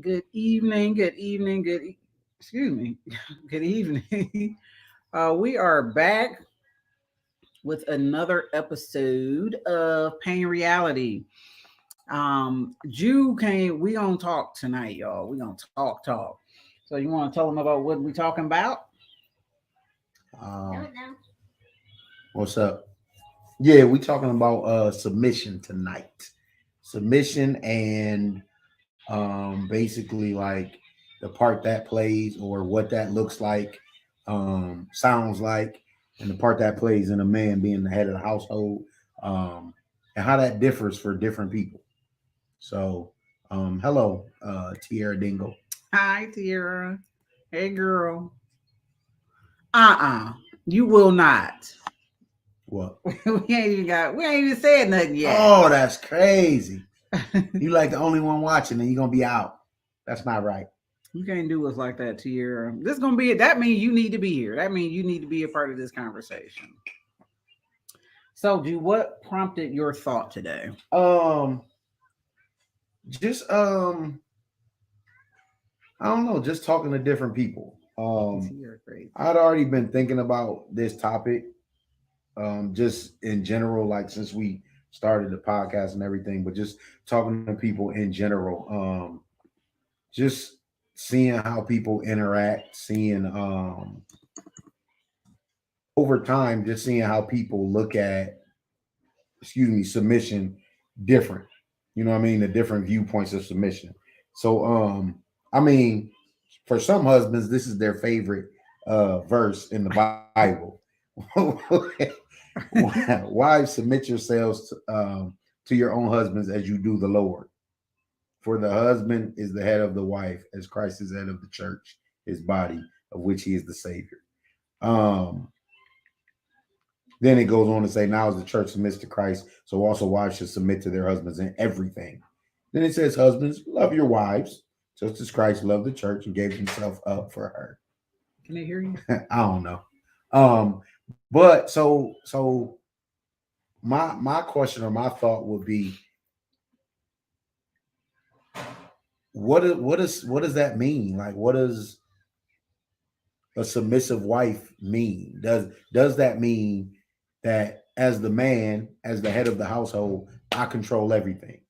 Good evening. Good evening. Excuse me. Good evening. We are back with another episode of Pain Reality. Jew came. We gonna talk tonight, y'all. We gonna talk. So you want to tell them about what we talking about? Um, what's up? Yeah, we talking about submission tonight. Submission and basically like the part that plays or what that looks like, sounds like, and the part that plays in a man being the head of the household, and how that differs for different people. So, hello, Tierra Dingo. Hi, Tierra. Hey, girl. Uh-uh. You will not. What? We ain't even said nothing yet. Oh, that's crazy. You like the only one watching, and you're gonna be out. That's not right. You can't do us like that, Tierra. This gonna be it. That means you need to be here. That means you need to be a part of this conversation. So, what prompted your thought today? Just I don't know, just talking to different people. I'd already been thinking about this topic, just in general, like since we started the podcast and everything, but just talking to people in general, just seeing how people interact, seeing over time, just seeing how people look at, submission different. You know what I mean? The different viewpoints of submission. So, I mean, for some husbands, this is their favorite verse in the Bible. Wives, submit yourselves to your own husbands as you do the Lord. For the husband is the head of the wife, as Christ is head of the church, his body, of which he is the Savior. Um, Then it goes on to say, now as the church submits to Christ, so also wives should submit to their husbands in everything. Then it says, husbands, love your wives, just as Christ loved the church and gave himself up for her. Can they hear you? I don't know. But so my question or my thought would be, what does that mean? Like, what does a submissive wife mean? Does that mean that as the man, as the head of the household, I control everything?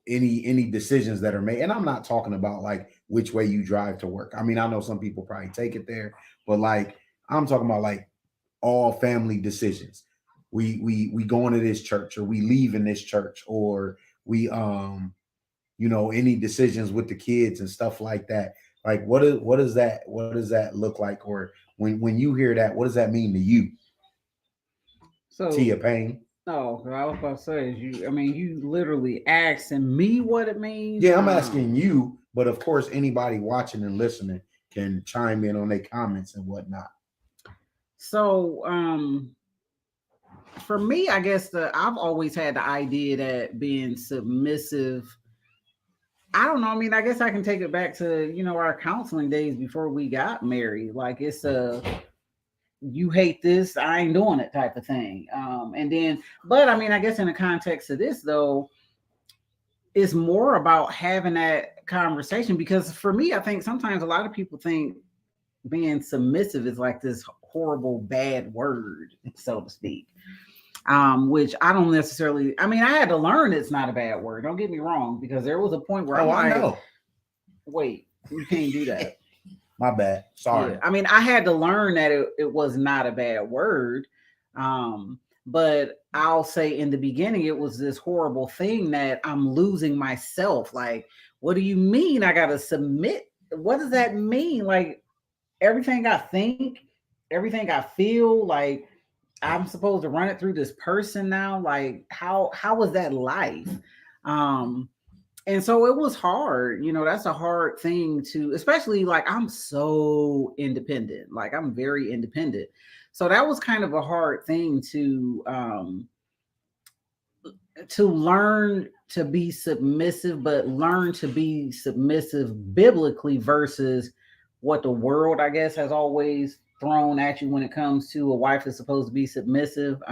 Any decisions that are made, and I'm not talking about like which way you drive to work. I mean, I know some people probably take it there, but like I'm talking about like all family decisions. We going to this church, or we leave in this church, or we any decisions with the kids and stuff like that. Like what does that look like? Or when you hear that, what does that mean to you? So Tia Payne. no, what I was about to say is you literally asking me what it means. Yeah, I'm asking you, but of course anybody watching and listening can chime in on their comments and whatnot. So for me, I guess I've always had the idea that being submissive, I don't know. I mean, I guess I can take it back to, our counseling days before we got married. Like it's you hate this, I ain't doing it type of thing. But I mean, I guess in the context of this though, it's more about having that conversation, because for me, I think sometimes a lot of people think being submissive is like this horrible bad word, so to speak. Which I don't necessarily. I mean, I had to learn it's not a bad word. Don't get me wrong, because there was a point where I'm I like, know. wait, you can't do that. My bad. Sorry. Yeah. I mean, I had to learn that it was not a bad word. But I'll say in the beginning, it was this horrible thing that I'm losing myself. Like, what do you mean I got to submit? What does that mean? Like, everything I think, everything I feel, like I'm supposed to run it through this person now. Like, how was that life? Um, and so it was hard. That's a hard thing to, especially like I'm so independent. Like I'm very independent. So that was kind of a hard thing to learn to be submissive, but learn to be submissive biblically versus what the world, I guess, has always thrown at you when it comes to a wife is supposed to be submissive.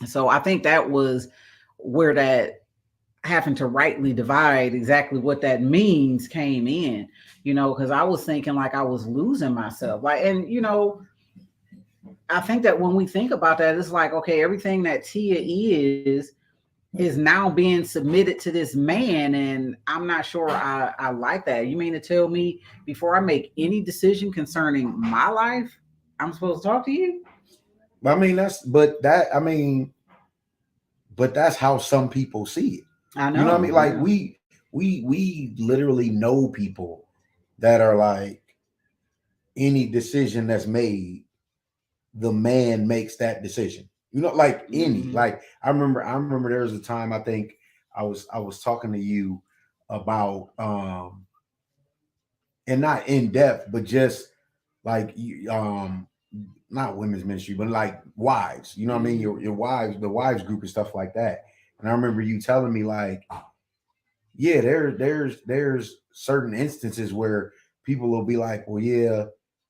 So I think that was where that having to rightly divide exactly what that means came in, because I was thinking like I was losing myself. Like, and I think that when we think about that, it's like, okay, everything that Tia is now being submitted to this man, and I'm not sure I like that. You mean to tell me before I make any decision concerning my life, I'm supposed to talk to you? I mean, but that's how some people see it. I know. You know what I mean? Like Yeah. we literally know people that are like, any decision that's made, the man makes that decision. Like like I remember there was a time, I think I was talking to you about and not in depth, but just like not women's ministry, but like wives, what I mean? Your wives, the wives group and stuff like that. And I remember you telling me like, yeah, there's certain instances where people will be like, well, yeah,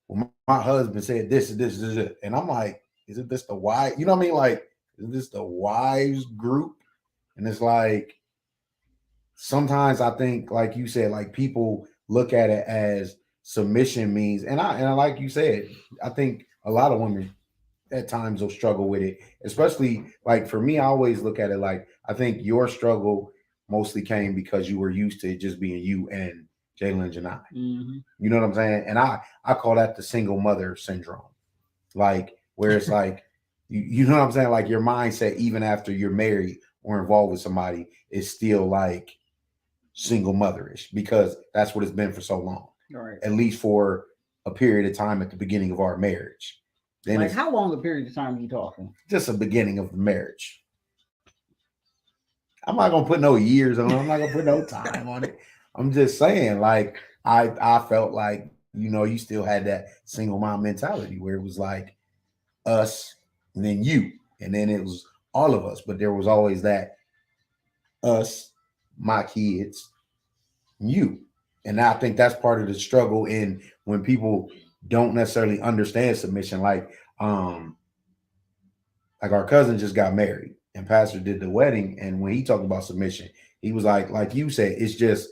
well, my husband said this and this is it. And I'm like, isn't this the wife? You know what I mean? Like, is this the wives group? And it's like, sometimes I think, like you said, like people look at it as submission means, and I like you said, I think a lot of women at times will struggle with it, especially like for me, I always look at it like, I think your struggle mostly came because you were used to it just being you and Jalen and Janai. You know what I'm saying? And I call that the single mother syndrome. Like where it's like, you know what I'm saying? Like your mindset, even after you're married or involved with somebody, is still like single motherish because that's what it's been for so long. Right. At least for a period of time at the beginning of our marriage. Then like how long a period of time are you talking? Just the beginning of the marriage. I'm not gonna put no years on it. I'm not gonna put no time on it. I'm just saying, like, I felt like, you still had that single mom mentality where it was like us and then you, and then it was all of us, but there was always that us, my kids, you. And I think that's part of the struggle in when people don't necessarily understand submission. Like our cousin just got married and pastor did the wedding. And when he talked about submission, he was like you said, it's just,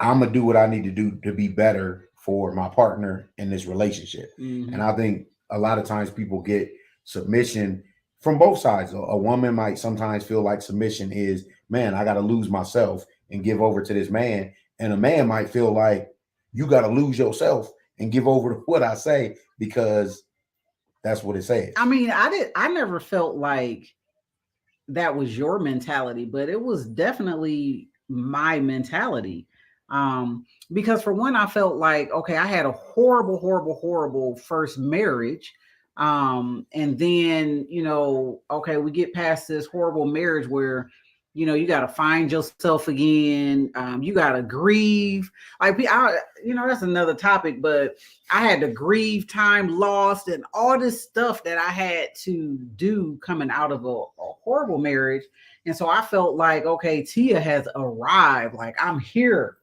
I'm going to do what I need to do to be better for my partner in this relationship. And I think a lot of times people get submission from both sides. A woman might sometimes feel like submission is, man, I got to lose myself and give over to this man. And a man might feel like you got to lose yourself and give over to what I say because that's what it says. I mean, I never felt like that was your mentality, but it was definitely my mentality. Because for one, I felt like, okay, I had a horrible first marriage. And then, okay, we get past this horrible marriage where, you got to find yourself again. You got to grieve. That's another topic, but I had to grieve time lost and all this stuff that I had to do coming out of a horrible marriage. And so I felt like, okay, Tia has arrived. Like I'm here.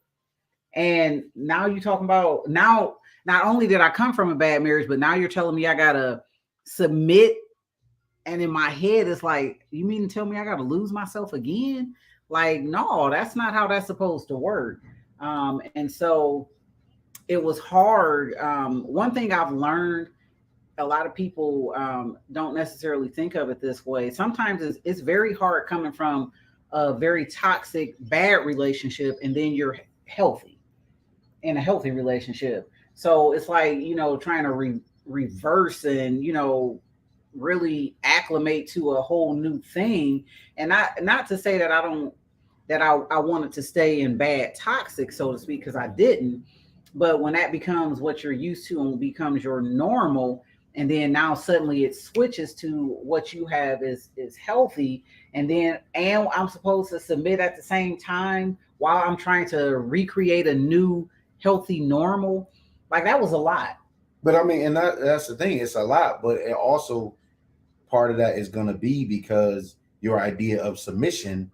And now you're talking about now, not only did I come from a bad marriage, but now you're telling me I got to submit. And in my head, it's like, you mean to tell me I got to lose myself again? Like, no, that's not how that's supposed to work. And so it was hard. One thing I've learned, a lot of people don't necessarily think of it this way. Sometimes it's very hard coming from a very toxic, bad relationship, and then you're healthy in a healthy relationship. So it's like, trying to reverse and, really acclimate to a whole new thing. And not to say that I wanted to stay in bad toxic, so to speak, because I didn't. But when that becomes what you're used to and becomes your normal, and then now suddenly it switches to what you have is healthy, and I'm supposed to submit at the same time while I'm trying to recreate a new healthy normal, like that was a lot. But I mean, and that's the thing, it's a lot, but it also, part of that is going to be because your idea of submission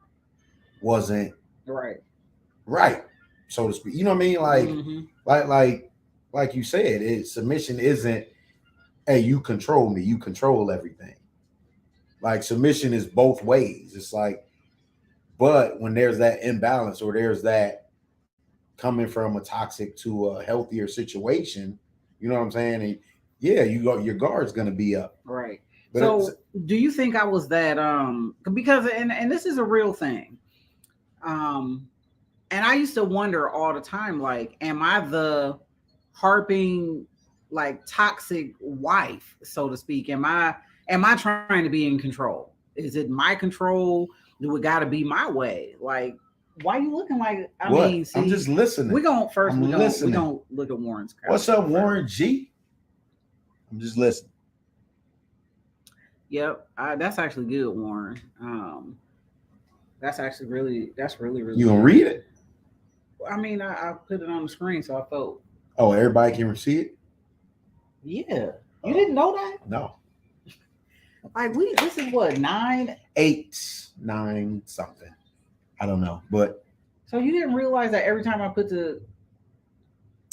wasn't right, so to speak. You know what I mean? Like you said, submission isn't, hey, you control me, you control everything. Like submission is both ways. It's like But when there's that imbalance or there's that coming from a toxic to a healthier situation, you know what I'm saying? And yeah, your guard's gonna be up. Right. But So do you think I was that because and this is a real thing. And I used to wonder all the time, like, am I the harping, like, toxic wife, so to speak? Am I trying to be in control? Is it my control? Do it gotta be my way? Like, why you looking like I what? mean, see, I'm just listening. we gon' first I'm we listening. don't look at Warren's couch. What's up, Warren G? I'm just listening. Yep, that's actually good, Warren. That's really You gonna good. read it? I mean, I put it on the screen, so I felt, Oh, everybody can see it? yeah. You didn't know that? No. Like, this is what, 9? 8, 9, something. I don't know. But So you didn't realize that every time I put the,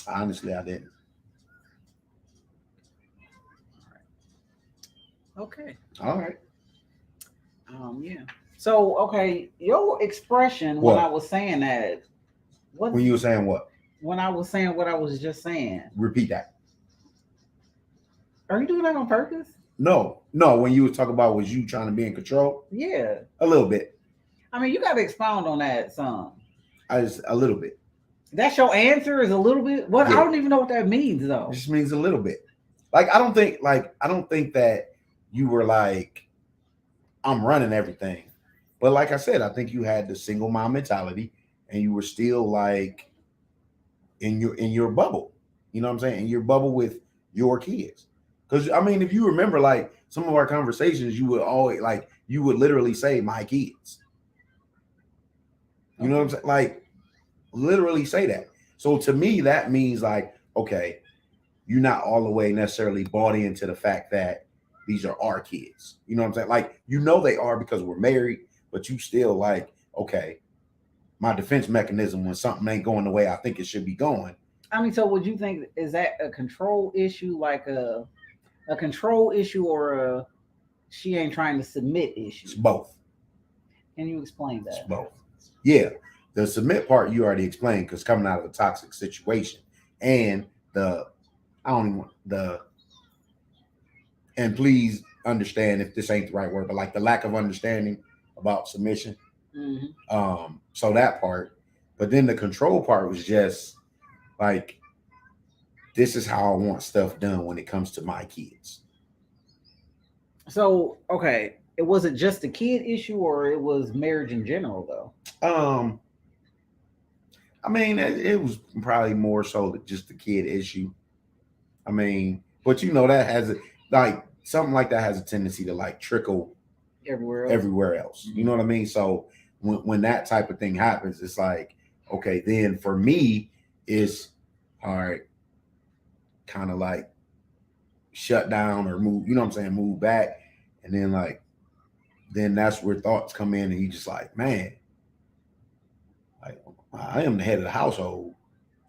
honestly, I didn't. okay. All right. Yeah. So, okay, your expression What? when I was saying that, what When you were saying what? when I was saying what I was just saying, Repeat that. are you doing that on purpose? No. When you was talking about was you trying to be in control? Yeah. A little bit. I mean, you got to expound on that some. I just a little bit. That's your answer is a little bit. What? Yeah. I don't even know what that means though. It just means a little bit. Like I don't think that you were like, I'm running everything. But like I said, I think you had the single mom mentality and you were still like in your bubble. You know what I'm saying? In your bubble with your kids. Because I mean, if you remember like some of our conversations, you would literally say my kids. You know what I'm saying? Like literally say that. So to me, that means like, okay, you're not all the way necessarily bought into the fact that these are our kids. You know what I'm saying? Like, you know they are because we're married, but you still like, okay, my defense mechanism when something ain't going the way I think it should be going. I mean, so would you think is that a control issue, like a control issue, or a she ain't trying to submit issue? It's both. Can you explain that? It's both. Yeah. The submit part you already explained because coming out of a toxic situation and and please understand if this ain't the right word, but like the lack of understanding about submission. Mm-hmm. So that part, but then the control part was just like, this is how I want stuff done when it comes to my kids. So, okay, it wasn't just a kid issue, or it was marriage in general, though. I mean, it was probably more so just the kid issue. I mean, but you know that has like something like that has a tendency to like trickle everywhere else. You know what I mean? So when that type of thing happens, it's like, okay, then for me, it's all right, kind of like shut down or move, you know what I'm saying, move back. And then like, then that's where thoughts come in and you just like, man, like I am the head of the household.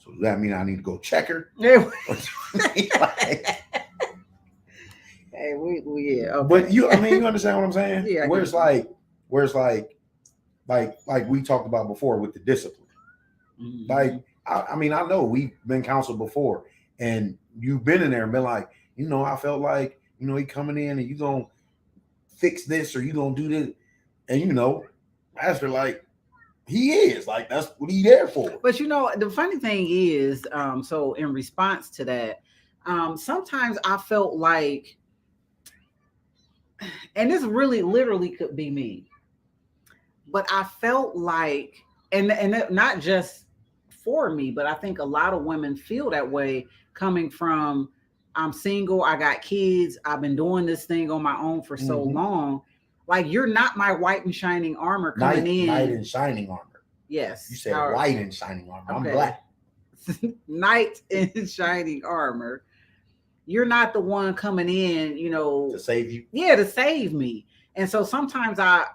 So does that mean I need to go check her? Yeah. Like, Hey, yeah. Okay. but you understand what I'm saying? Yeah. Where it's like we talked about before with the discipline. Mm-hmm. Like, I mean, I know we've been counseled before and you've been in there and been like, you know, I felt like, you know, he coming in and you gonna fix this or you gonna do this. And you know, Pastor, like, he is like, that's what he there for. But you know, the funny thing is, so in response to that, sometimes I felt like, and this really literally could be me, but I felt like, and not just for me, but I think a lot of women feel that way coming from, I'm single, I got kids, I've been doing this thing on my own for so long. Like, you're not my white and shining armor coming in. Knight in shining armor. Yes. You said white and shining armor. I'm Okay. black. Knight in shining armor. You're not the one coming in, you know, To save you. Yeah, to save me. And so sometimes I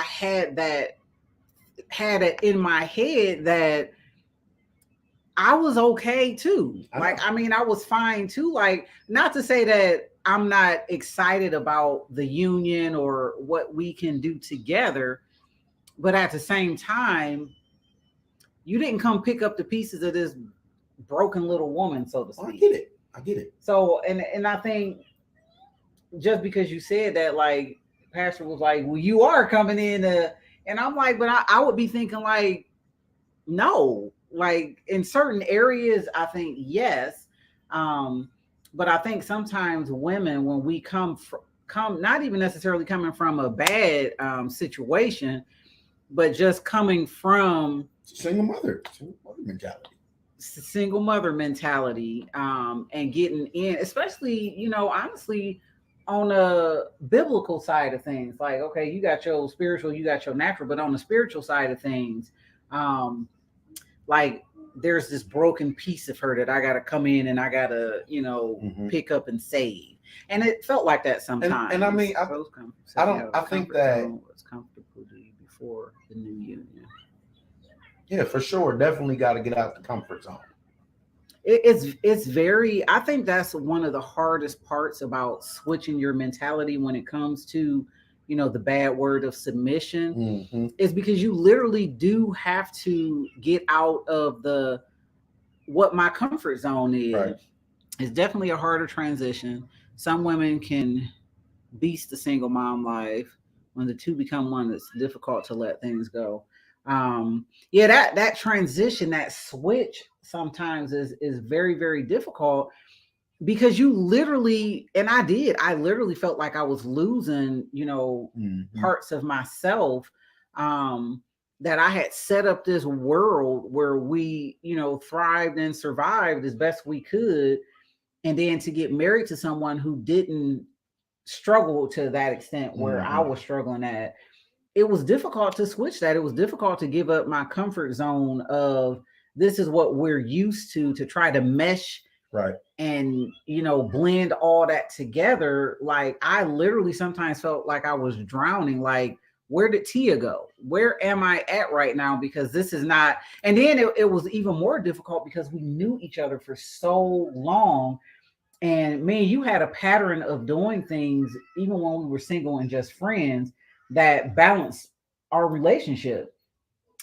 had it in my head that I was okay too. Like, I mean, I was fine too. Like, not to say that I'm not excited about the union or what we can do together, but at the same time, you didn't come pick up the pieces of this broken little woman, so to speak. I get it. So, and I think just because you said that, like, Pastor was like, well, you are coming in, and I'm like, but I would be thinking like, no, like in certain areas, I think yes, but I think sometimes women, when we come not even necessarily coming from a bad situation, but just coming from single mother mentality, and getting in, especially, you know, honestly, on a biblical side of things, like, okay, you got your spiritual, you got your natural, but on the spiritual side of things, like there's this broken piece of her that I got to come in and I got to, you know, pick up and save. And it felt like that sometimes. And I mean, I think that was comfortable before the new union. Yeah, for sure. Definitely got to get out the comfort zone. It's very, I think that's one of the hardest parts about switching your mentality when it comes to, you know, the bad word of submission, is because you literally do have to get out of what my comfort zone is. Right. It's definitely a harder transition. Some women can beast the single mom life. When the two become one, it's difficult to let things go. That transition, that switch sometimes is very, very difficult, because you literally, and I literally felt like I was losing, you know, parts of myself, that I had set up this world where we, you know, thrived and survived as best we could. And then to get married to someone who didn't struggle to that extent where I was struggling at, it was difficult to switch that. It was difficult to give up my comfort zone of, this is what we're used to try to mesh, right, and, you know, blend all that together. Like, I literally sometimes felt like I was drowning. Like, where did Tia go? Where am I at right now? Because this is not. And then it was even more difficult because we knew each other for so long. And me and you had a pattern of doing things, even when we were single and just friends, that balanced our relationship.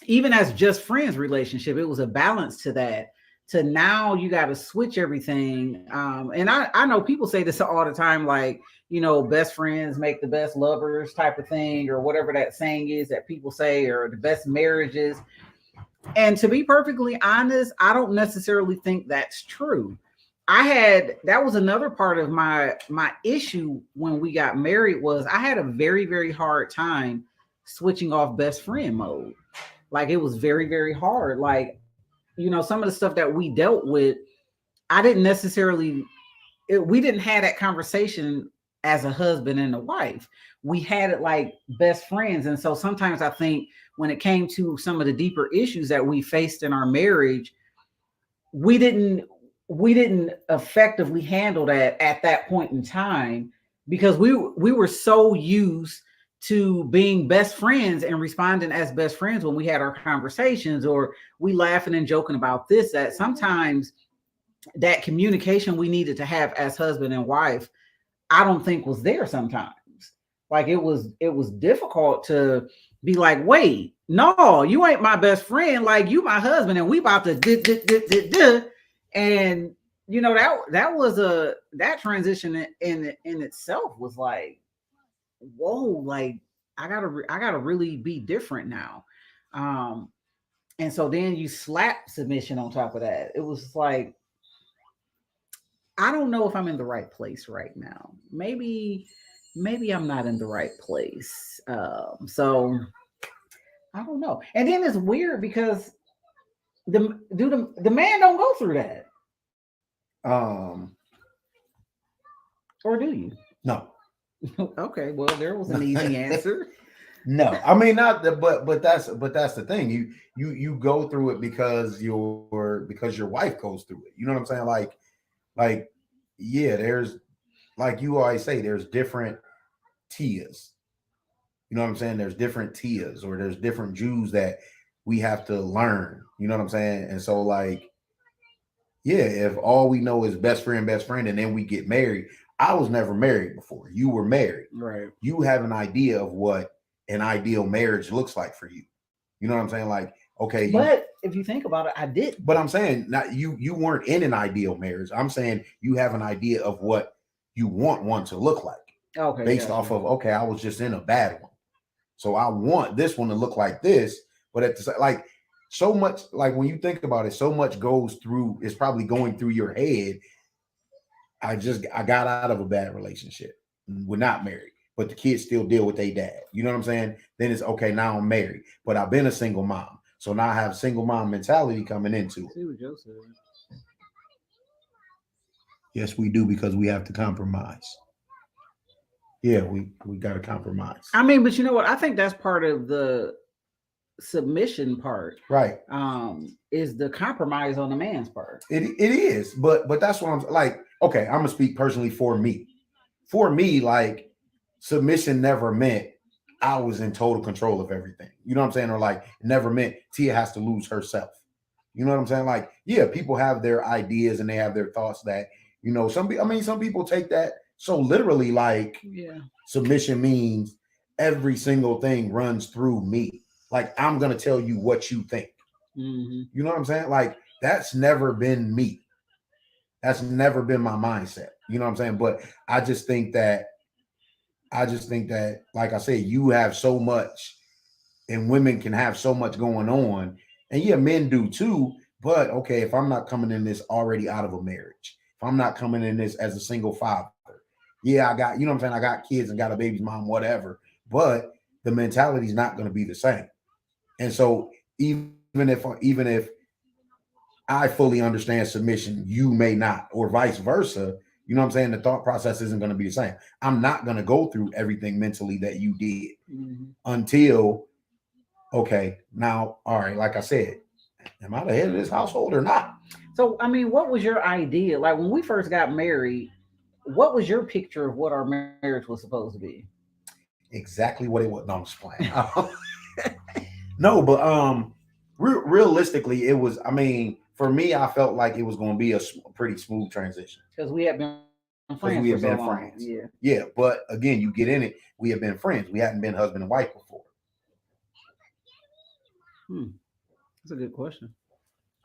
Even as just friends relationship, it was a balance to that. To now you got to switch everything. And I know people say this all the time, like, you know, best friends make the best lovers type of thing, or whatever that saying is that people say, or the best marriages. And to be perfectly honest, I don't necessarily think that's true. That was another part of my issue when we got married, was I had a very, very hard time switching off best friend mode. Like, it was very, very hard. Like, you know, some of the stuff that we dealt with, I didn't necessarily, we didn't have that conversation as a husband and a wife. We had it like best friends. And so sometimes I think when it came to some of the deeper issues that we faced in our marriage, we didn't effectively handle that at that point in time, because we were so used to being best friends and responding as best friends when we had our conversations, or we laughing and joking about this, that sometimes that communication we needed to have as husband and wife, I don't think was there sometimes. Like, it was difficult to be like, wait, no, you ain't my best friend. Like, you my husband and we about to and you know, that transition in itself was like, whoa, like I gotta really be different now. And so then you slap submission on top of that. It was like, I don't know if I'm in the right place right now. Maybe I'm not in the right place. So I don't know. And then it's weird because the man don't go through that. Or do you? No. Okay, well, there was an easy answer. No, I mean, not the, but that's the thing. You go through it because your wife goes through it. You know what I'm saying? Like, yeah, there's, like you always say, there's different Tias. You know what I'm saying? There's different Tias, or there's different Jews that we have to learn. You know what I'm saying? And so, like, yeah, if all we know is best friend, and then we get married. I was never married before. You were married. Right. You have an idea of what an ideal marriage looks like for you. You know what I'm saying? Like, okay, But if you think about it, I did. but I'm saying not you weren't in an ideal marriage. I'm saying you have an idea of what you want one to look like Okay, based off of, okay, I was just in a bad one. So I want this one to look like this, but at the like so much, like when you think about it, so much goes through, it's probably going through your head. I got out of a bad relationship. We're not married, but the kids still deal with their dad. You know what I'm saying? Then it's okay, now I'm married, but I've been a single mom. So now I have single mom mentality coming into it. See what Joe said. Yes, we do, because we have to compromise. Yeah, we got to compromise. I mean, but you know what? I think that's part of the submission part. Right. Is the compromise on the man's part. It is, but that's what I'm like. Okay, I'm gonna speak personally for me. For me, like submission never meant I was in total control of everything. You know what I'm saying? Or like it never meant Tia has to lose herself. You know what I'm saying? Like, yeah, people have their ideas and they have their thoughts that, you know, some people take that so literally, like, yeah, submission means every single thing runs through me. Like, I'm gonna tell you what you think. mm-hmm. You know what I'm saying? Like, that's never been me. That's never been my mindset. You know what I'm saying? But I just think that, like I said, you have so much, and women can have so much going on, and yeah, men do too. But okay, if I'm not coming in this already out of a marriage, if I'm not coming in this as a single father, yeah, I got, you know what I'm saying, I got kids and got a baby's mom, whatever, but the mentality is not going to be the same. And so even if I fully understand submission, you may not, or vice versa. You know what I'm saying? The thought process isn't going to be the same. I'm not going to go through everything mentally that you did until, okay, now, all right, like I said, am I the head of this household or not? So, I mean, what was your idea? Like when we first got married, what was your picture of what our marriage was supposed to be? Exactly what it was. No, I'm just playing. No, but realistically, it was. I mean, for me, I felt like it was going to be a pretty smooth transition because we had been friends. We had been friends. Yeah. But again, you get in it. We have been friends. We hadn't been husband and wife before. That's a good question.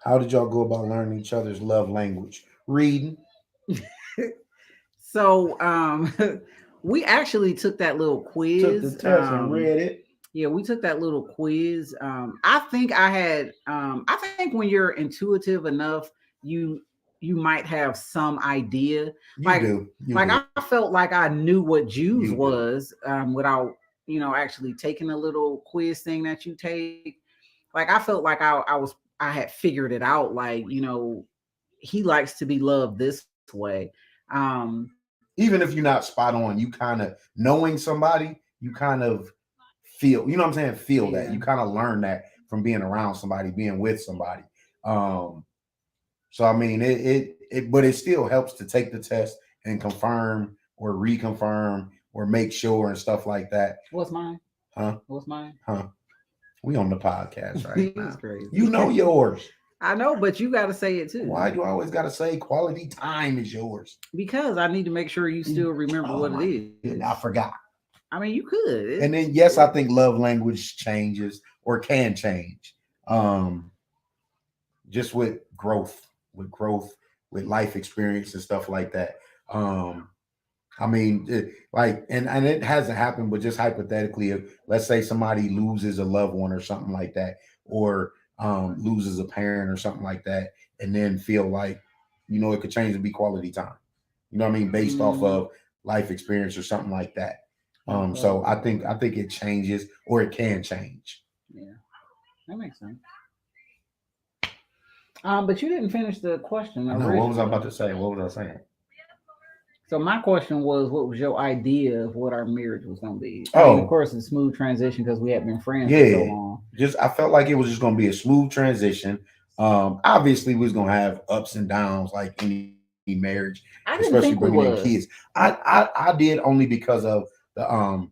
How did y'all go about learning each other's love language? Reading. So, we actually took that little quiz. Took the test and read it. Yeah, we took that little quiz. I think I think when you're intuitive enough, you might have some idea. You do. I felt like I knew what Jews was without, actually taking a little quiz thing that you take. Like I felt like I had figured it out. Like, he likes to be loved this way. Even if you're not spot on, you kind of knowing somebody, you kind of feel, you know what I'm saying? Feel that. You kind of learn that from being around somebody, being with somebody. So I mean, but it still helps to take the test and confirm or reconfirm or make sure and stuff like that. What's mine? Huh? What's mine? Huh? We on the podcast right now. That's crazy. You know yours. I know, but you got to say it too. Why do I always got to say quality time is yours? Because I need to make sure you still remember what it is. I forgot. I mean, you could. And then, yes, I think love language changes or can change. Just with growth, with life experience and stuff like that. I mean, and it hasn't happened, but just hypothetically, if, let's say somebody loses a loved one or something like that, or loses a parent or something like that, and then feel like, it could change and be quality time. You know what I mean? Based off of life experience or something like that. So I think it changes, or it can change. Yeah, that makes sense. But you didn't finish the question. No, what was I about to say? What was I saying? So my question was, what was your idea of what our marriage was going to be? Oh, of course, a smooth transition because we had been friends for so long. I felt like it was just going to be a smooth transition. Obviously, we was going to have ups and downs like any marriage, especially bringing in kids. I did only because of the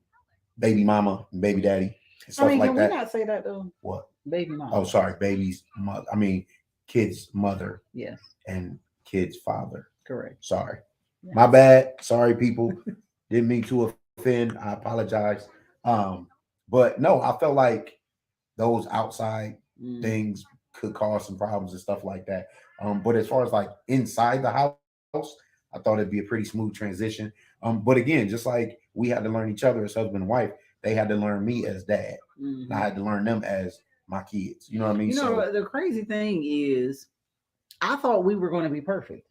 baby mama and baby daddy and stuff like that. Can we not say that though? What? Baby mama. Oh, sorry, baby's mother. I mean, kid's mother. Yes. And kid's father. Correct. Sorry. Yeah. My bad. Sorry, people. Didn't mean to offend. I apologize. But no, I felt like those outside things could cause some problems and stuff like that. But as far as like inside the house, I thought it'd be a pretty smooth transition. But again, just like we had to learn each other as husband and wife, they had to learn me as dad. And I had to learn them as my kids. You know what I mean? You know, the crazy thing is, I thought we were going to be perfect.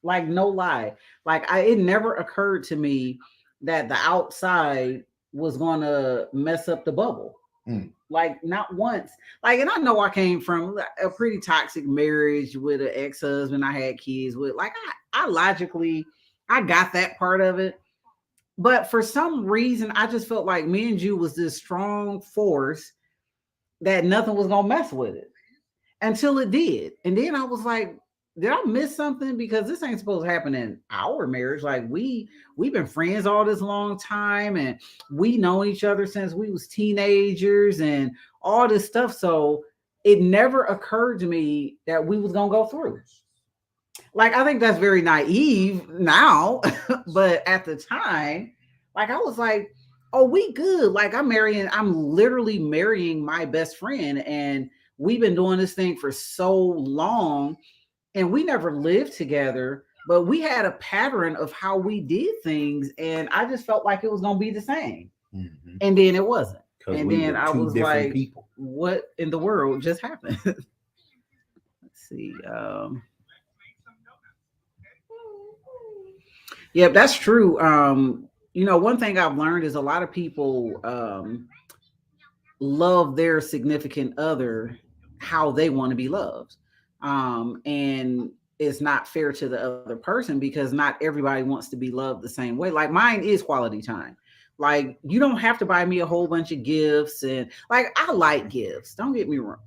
Like, no lie. Like, it never occurred to me that the outside was going to mess up the bubble. Like, not once. Like, and I know I came from a pretty toxic marriage with an ex-husband I had kids with. Like, I logically, I got that part of it. But for some reason, I just felt like me and you was this strong force that nothing was going to mess with it until it did. And then I was like, did I miss something? Because this ain't supposed to happen in our marriage. Like, we've been friends all this long time, and we know each other since we was teenagers and all this stuff. So it never occurred to me that we was gonna go through. Like, I think that's very naive now, but at the time, like, I was like, oh, we good. Like, I'm literally marrying my best friend, and we've been doing this thing for so long. And we never lived together, but we had a pattern of how we did things. And I just felt like it was going to be the same. And then it wasn't. And then I was like, people. What in the world just happened? Let's see. Yeah, that's true. You know, one thing I've learned is a lot of people love their significant other how they want to be loved. And it's not fair to the other person because not everybody wants to be loved the same way. Like, mine is quality time. Like, you don't have to buy me a whole bunch of gifts. And like, I like gifts. Don't get me wrong.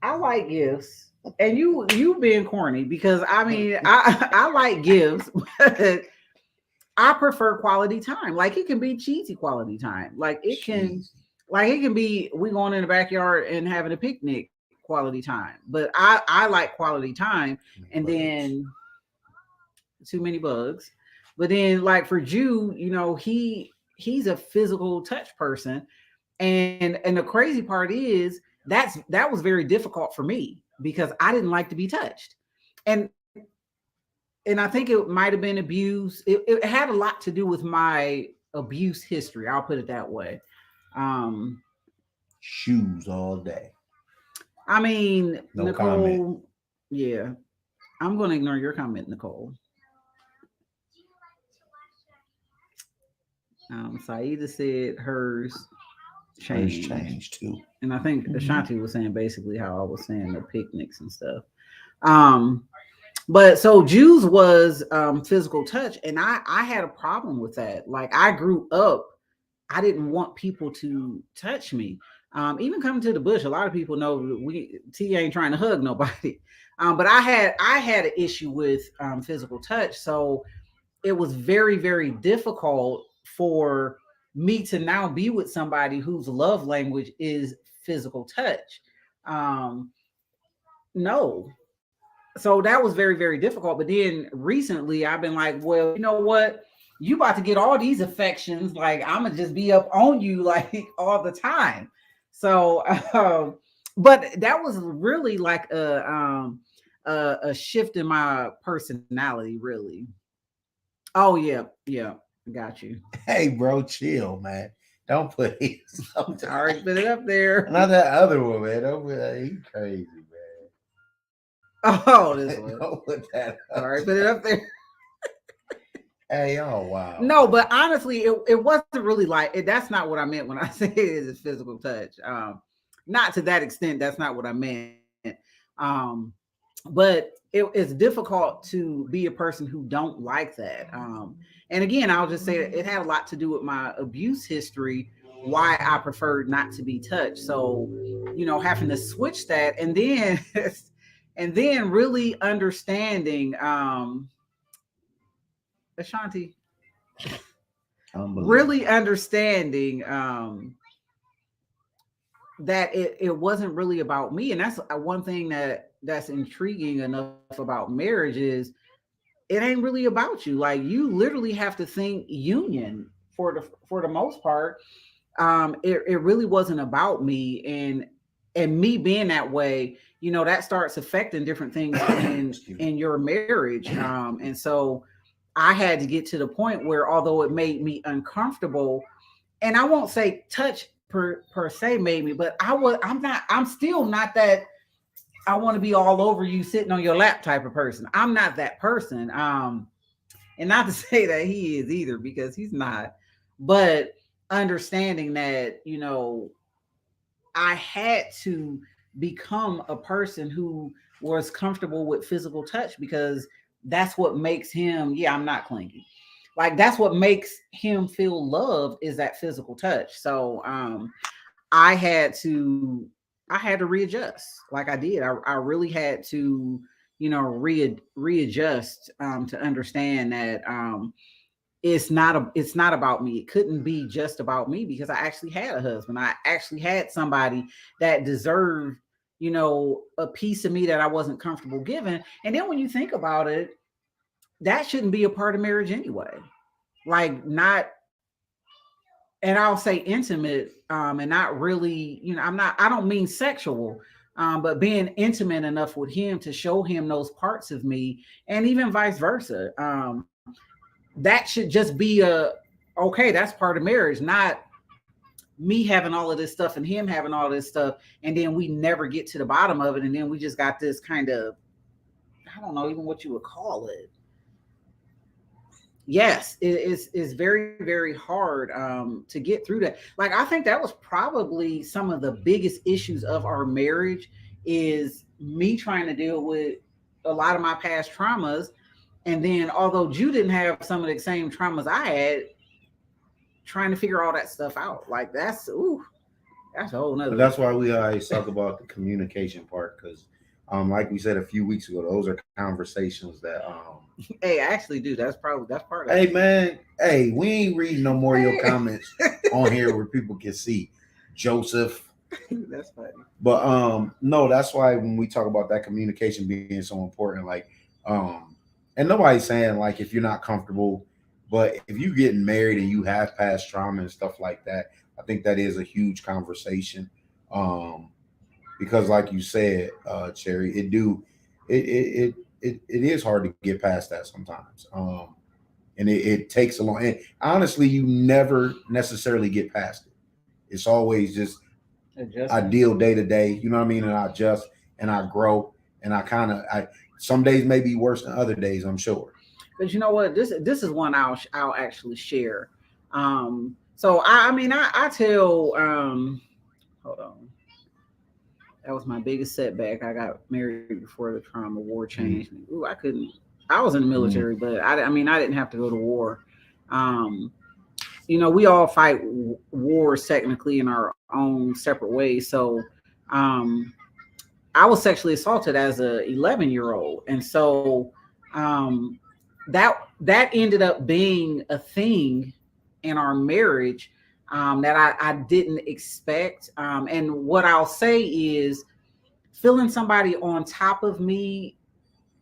I like gifts. And you being corny, because I mean, I like gifts, but I prefer quality time. Like, it can be cheesy quality time. Like, it can be we going in the backyard and having a picnic quality time. But I like quality time. And then too many bugs. But then, like, for Jew, you know, he's a physical touch person. And the crazy part is that was very difficult for me because I didn't like to be touched. And I think it might have been abuse. It had a lot to do with my abuse history. I'll put it that way. Shoes all day. I mean, No Nicole, comment. Yeah, I'm going to ignore your comment, Nicole. Saida said hers changed. Hers changed too. And I think Ashanti was saying basically how I was saying the picnics and stuff. But so Jews was physical touch, and I had a problem with that. Like, I grew up, I didn't want people to touch me. Even coming to the bush, a lot of people know T ain't trying to hug nobody. But I had an issue with physical touch, so it was very, very difficult for me to now be with somebody whose love language is physical touch. No. So that was very, very difficult. But then recently I've been like, well, you know what? You about to get all these affections. Like, I'm gonna just be up on you like all the time. So, but that was really like a shift in my personality, really. Oh yeah, I got you. Hey, bro, chill, man. Don't put it. All right, put it up there. Not that other one, man. Don't put that. You crazy, man. Oh, this one. Don't put that. All right, put it up there. Hey, oh wow. No, but honestly, it wasn't really like it. That's not what I meant when I said it is physical touch. Not to that extent. That's not what I meant. But it's difficult to be a person who don't like that. And again, I'll just say it had a lot to do with my abuse history, why I preferred not to be touched. So, you know, having to switch that, and then really understanding Ashanti, really understanding that it wasn't really about me. And that's one thing that's intriguing enough about marriage is it ain't really about you. Like, you literally have to think union for the most part. it really wasn't about me, and me being that way, that starts affecting different things in your marriage. And so I had to get to the point where, although it made me uncomfortable, and I won't say touch per se made me, but I'm still not that I want to be all over you sitting on your lap type of person. I'm not that person. And not to say that he is either, because he's not, but understanding that, I had to become a person who was comfortable with physical touch, because that's what makes him, yeah, I'm not clingy. Like, that's what makes him feel loved, is that physical touch. So I had to I had to readjust. Like I did. I really had to, readjust, to understand that it's not about me. It couldn't be just about me, because I actually had a husband. I actually had somebody that deserved, a piece of me that I wasn't comfortable giving. And then when you think about it, that shouldn't be a part of marriage anyway. Like, not, and I'll say intimate, and not really, I don't mean sexual, but being intimate enough with him to show him those parts of me, and even vice versa. That should just be okay, that's part of marriage, not me having all of this stuff and him having all this stuff, and then we never get to the bottom of it, and then we just got this kind of, I don't know even what you would call it. Yes, it's very, very hard, to get through that. Like, I think that was probably some of the biggest issues of our marriage, is me trying to deal with a lot of my past traumas. And then, although Jew didn't have some of the same traumas I had, trying to figure all that stuff out. Like, that's a whole nother. But that's why we always talk about the communication part, because like we said a few weeks ago, those are conversations that Hey, I actually do. That's part of hey it. man, hey, we ain't reading no more of your comments on here where people can see Joseph. That's funny. But no, that's why when we talk about that communication being so important, like and nobody's saying like if you're not comfortable, but if you getting married and you have past trauma and stuff like that, I think that is a huge conversation. Um because like you said, Cherry, it is hard to get past that sometimes. And it takes a long, and honestly, you never necessarily get past it. It's always just I Adjustment. deal day to day, you know what I mean? And I adjust and I grow, and I some days may be worse than other days, I'm sure. But you know what? This is one I'll actually share. So I tell, hold on. That was my biggest setback. I got married before the trauma. War changed Mm, me. Ooh, I couldn't. I was in the mm, military, but I didn't have to go to war. Um, we all fight wars technically in our own separate ways. So, um, I was sexually assaulted as a 11-year-old, and so, um, that ended up being a thing in our marriage, that I didn't expect. And what I'll say is, feeling somebody on top of me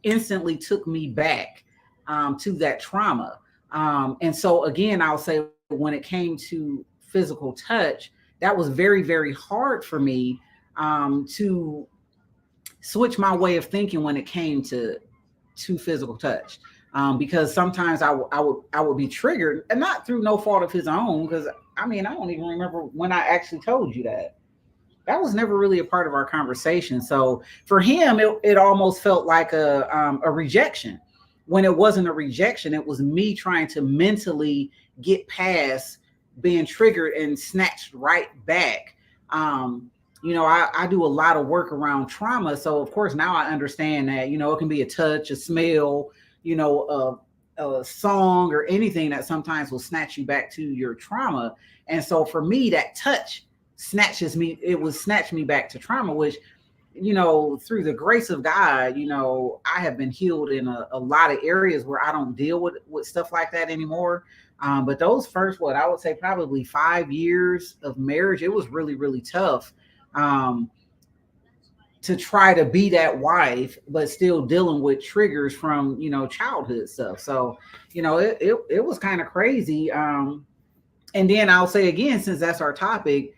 instantly took me back, to that trauma. And so, again, I'll say, when it came to physical touch, that was very, very hard for me, to switch my way of thinking when it came to physical touch, because sometimes I would be triggered, and not through no fault of his own, because I don't even remember when I actually told you that. That was never really a part of our conversation. So for him, it almost felt like a rejection, when it wasn't a rejection. It was me trying to mentally get past being triggered and snatched right back. I do a lot of work around trauma. So of course now I understand that, it can be a touch, a smell, a song, or anything that sometimes will snatch you back to your trauma. And so for me, that touch it would snatch me back to trauma, which, through the grace of God, I have been healed in a lot of areas where I don't deal with stuff like that anymore. But those first, what I would say, probably 5 years of marriage, it was really, really tough, um, to try to be that wife, but still dealing with triggers from, childhood stuff. So, it was kind of crazy. And then I'll say again, since that's our topic,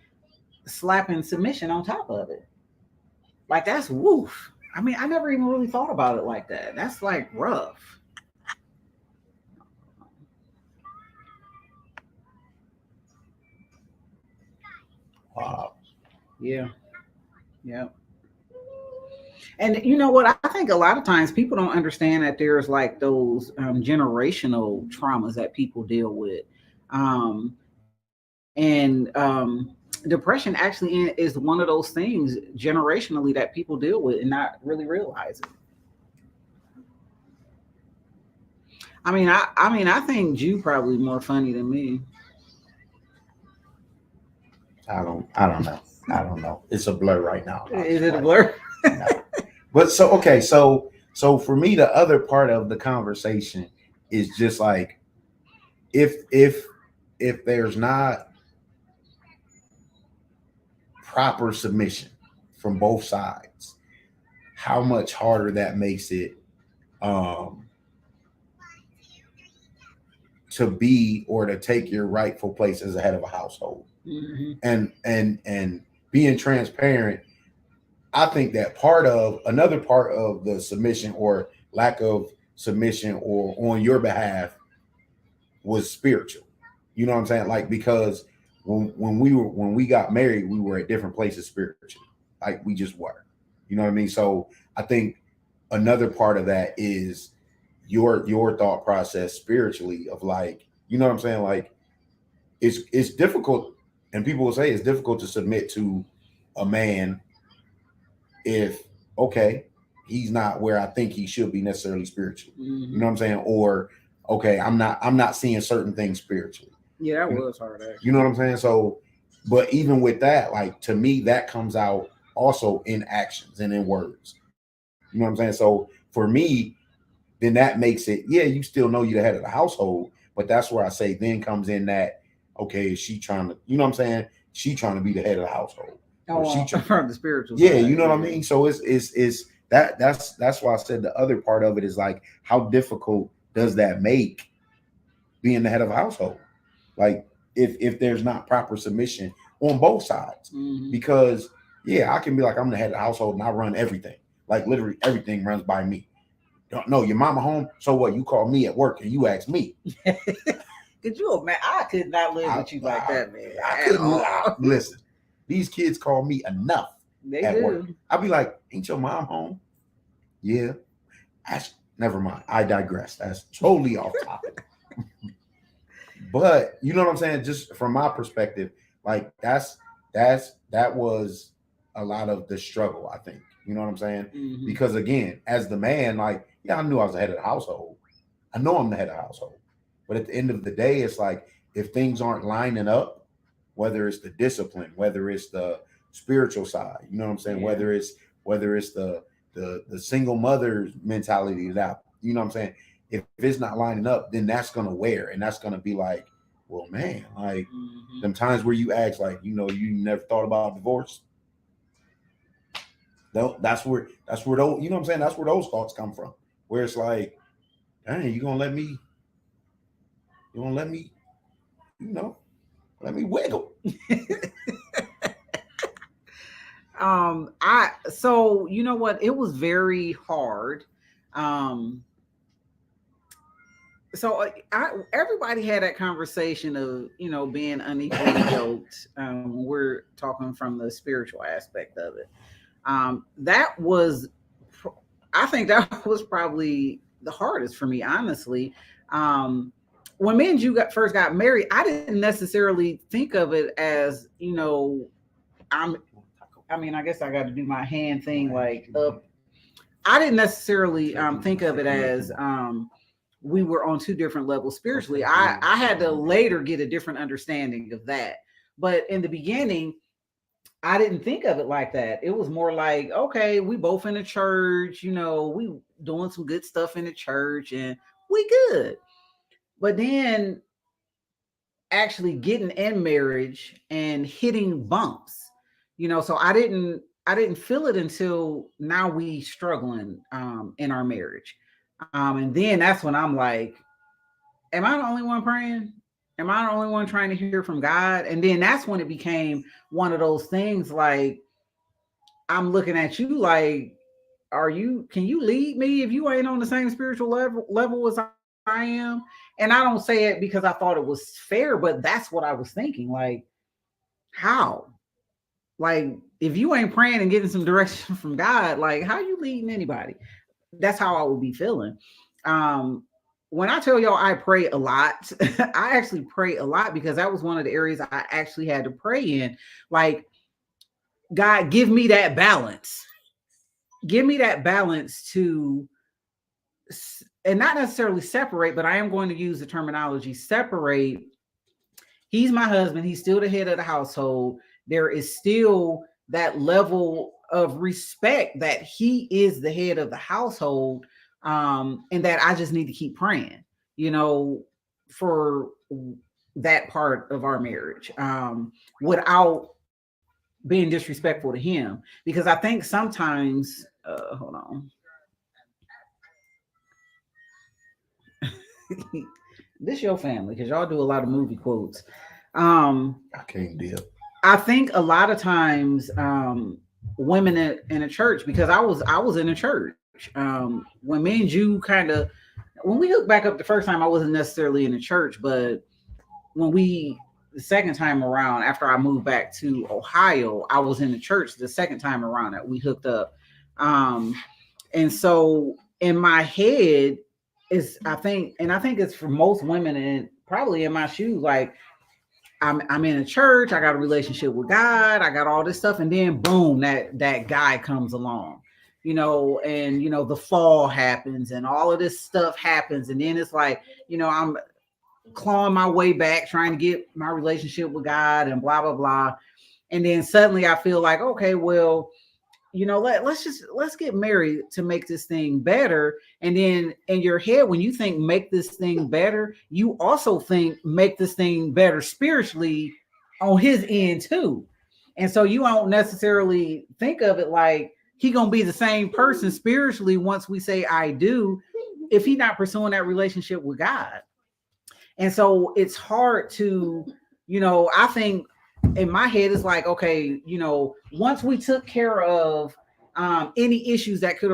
slapping submission on top of it. Like that's woof. I mean, I never even really thought about it like that. That's like rough. Wow. Yeah. Yeah. And you know what? I think a lot of times people don't understand that there's like those generational traumas that people deal with. And depression actually is one of those things generationally that people deal with and not really realize it. I think Jew probably more funny than me. I don't know. I don't know. It's a blur right now. Is it a blur? No. But so okay, so for me, the other part of the conversation is just like if there's not proper submission from both sides, how much harder that makes it um to be or to take your rightful place as a head of a household. Mm-hmm. And being transparent, I think that another part of the submission or lack of submission or on your behalf was spiritual. You know what I'm saying? Like because when we got married, we were at different places spiritually. Like we just were. You know what I mean? So I think another part of that is your thought process spiritually of like, you know what I'm saying? Like it's difficult, and people will say it's difficult to submit to a man if okay, he's not where I think he should be necessarily spiritually. Mm-hmm. You know what I'm saying? Or okay, I'm not seeing certain things spiritually. Yeah, that was hard actually. You know what I'm saying? So, but even with that, like to me, that comes out also in actions and in words. You know what I'm saying? So for me, then that makes it, yeah, you still know you're the head of the household, but that's where I say then comes in that, okay, is she trying to, you know what I'm saying? She trying to be the head of the household. From the spiritual yeah, side. You know what I mean? So it's that's why I said the other part of it is like, how difficult does that make being the head of a household? Like if there's not proper submission on both sides, Mm-hmm. because yeah, I can be like, I'm the head of the household and I run everything. Like literally everything runs by me. Don't know your mama home, so what? You call me at work and you ask me. Could you imagine? I could not live with you like that, man. I couldn't. Listen, these kids call me enough They at do. work. I'll be like, ain't your mom home? Yeah. Never mind. I digress. That's totally off topic. But you know what I'm saying? Just from my perspective, like that was a lot of the struggle, I think. You know what I'm saying? Mm-hmm. Because again, as the man, like, yeah, I knew I was the head of the household. I know I'm the head of the household. But at the end of the day, it's like if things aren't lining up, whether it's the discipline, whether it's the spiritual side, you know what I'm saying? Yeah. Whether it's the single mother's mentality that, you know what I'm saying? If it's not lining up, then that's gonna wear, and that's gonna be like, well, man, like them times where you ask, like, you know, you never thought about divorce. That's where those, you know what I'm saying? That's where those thoughts come from. Where it's like, dang, you gonna let me, you know, let me wiggle. So you know what? It was very hard. So everybody had that conversation of, you know, being unequally yoked. We're talking from the spiritual aspect of it. That was, I think that was probably the hardest for me, honestly. When me and you first got married, I didn't necessarily think of it as, you know, I guess I got to do my hand thing like up. I didn't necessarily think of it as we were on two different levels spiritually. I had to later get a different understanding of that. But in the beginning, I didn't think of it like that. It was more like, okay, we both in the church, you know, we doing some good stuff in the church and we good. But then actually getting in marriage and hitting bumps, you know, so I didn't feel it until now we struggling in our marriage. And then that's when I'm like, am I the only one praying? Am I the only one trying to hear from God? And then that's when it became one of those things like I'm looking at you like, can you lead me if you ain't on the same spiritual level as I am? And I don't say it because I thought it was fair, but that's what I was thinking. Like, how? Like, if you ain't praying and getting some direction from God, like, how you leading anybody? That's how I would be feeling. Um, when I tell y'all I pray a lot, I actually pray a lot because that was one of the areas I actually had to pray in. Like, God, give me that balance. Give me that balance to, and not necessarily separate, but I am going to use the terminology separate. He's my husband. He's still the head of the household. There is still that level of respect that he is the head of the household, and that I just need to keep praying, you know, for that part of our marriage, without being disrespectful to him. Because I think sometimes, hold on. This your family because y'all do a lot of movie quotes. I can't deal. I think a lot of times, women in a church, because I was in a church, when me and you kind of, when we hooked back up the first time, I wasn't necessarily in a church, but when we the second time around after I moved back to Ohio, I was in the church the second time around that we hooked up. Um, and so in my head is I think it's for most women and probably in my shoes, like I'm in a church, I got a relationship with God, I got all this stuff, and then boom, that guy comes along, and the fall happens and all of this stuff happens, and then it's like, I'm clawing my way back, trying to get my relationship with God and blah blah blah. And then suddenly I feel like, okay, well, let's get married to make this thing better. And then in your head, when you think make this thing better, you also think make this thing better spiritually on his end too. And so you don't necessarily think of it like he gonna be the same person spiritually once we say I do, if he not pursuing that relationship with God. And so it's hard to, I think in my head it's like, okay, once we took care of any issues that could